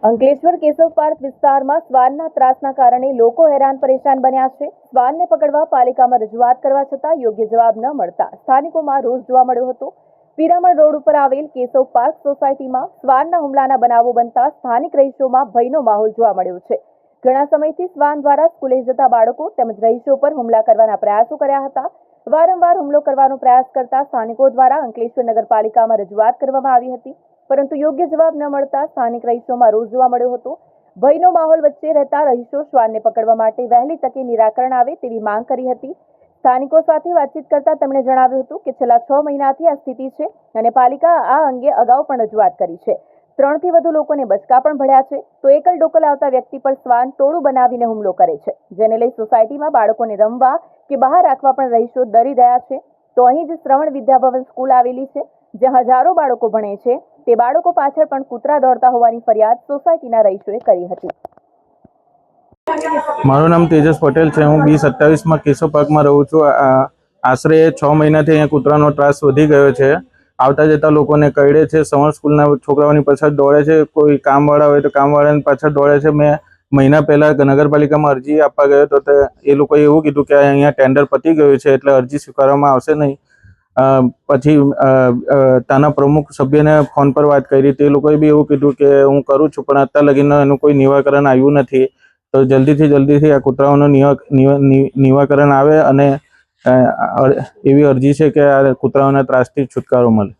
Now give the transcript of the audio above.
Ankleshwar Keshav park વિસ્તારમાં શ્વાનના ત્રાસના કારણે લોકો હેરાન પરેશાન બન્યા છે। શ્વાનને પકડવા પાલિકામાં રજૂઆત કરવા છતાં યોગ્ય જવાબ ન મળતા સ્થાનિકોમાં રોષ જોવા મળ્યો હતો। પિરામણ રોડ ઉપર આવેલ કેશવ પાર્ક સોસાયટીમાં શ્વાનના હુમલાના બનાવો બનતા સ્થાનિક રહીશોમાં ભયનો માહોલ જોવા મળ્યો છે। ઘણા સમયથી શ્વાન દ્વારા સ્કૂલે જતા બાળકો તેમજ રહીશો પર હુમલા કરવાના પ્રયાસો કર્યા હતા। વારંવાર હુમલો કરવાનો પ્રયાસ કરતા સ્થાનિકો દ્વારા અંકલેશ્વર નગરપાલિકામાં રજૂઆત કરવામાં આવી હતી, પરંતુ યોગ્ય જવાબ ન મળતા સ્થાનિક રહીશોમાં રોષ જોવા મળ્યો હતો। ભયનો માહોલ વચ્ચે રહેતા રહીશો શ્વાનને પકડવા માટે વહેલી તકે નિરાકરણ આવે તેવી માંગ કરી હતી। સ્થાનિકો સાથે વાતચીત કરતા તેમણે જણાવ્યું હતું કે છેલ્લા 6 મહિનાથી આ સ્થિતિ છે અને પાલિકા આ અંગે અગાઉ પણ રજૂઆત કરી છે। 3 થી વધુ લોકોને બચકા પણ ભળ્યા છે, તો એકલ ડોકલ આવતા વ્યક્તિ પર શ્વાન ટોળું બનાવીને હુમલો કરે છે, જેને લઈ સોસાયટીમાં બાળકોને રમવા કે બહાર રાખવા પણ રહીશો ડરી રહ્યા છે। તો અહીં જ શ્રવણ વિદ્યાભવન સ્કૂલ આવેલી છે, જ્યાં હજારો બાળકો ભણે છે। તે બાળકો પાછળ પણ કૂતરા દોડતા હોવાની ફરિયાદ સોસાયટીના રહીશોએ કરી હતી। મારું નામ તેજસ પટેલ છે। હું 2027 કેશવ પાર્કમાં રહું છું। આશરે 6 મહિનાથી અહીંયા કૂતરાનો ત્રાસ વધી ગયો છે। આવતા જતા લોકોને કરડે છે, સવાર સ્કૂલના છોકરાઓની પાછળ દોડે છે, કોઈ કામવાળા હોય તો કામવાળાની પાછળ દોડે છે। મેં મહિના પહેલાં નગરપાલિકામાં અરજી આપવા ગયો તો એ લોકોએ એવું કીધું કે અહીંયા ટેન્ડર પતી ગયું છે એટલે અરજી સ્વીકારવામાં આવશે નહીં। પછી ત્યાંના પ્રમુખ સભ્યને ફોન પર વાત કરી, તે લોકોએ બી એવું કીધું કે હું કરું છું, પણ અત્યાર લગીને એનું કોઈ નિવાકરણ આવ્યું નથી। તો જલ્દીથી આ કૂતરાઓનું નિવાકરણ આવે અને એવી અરજી છે કે આ કૂતરાઓના ત્રાસથી છુટકારો મળે।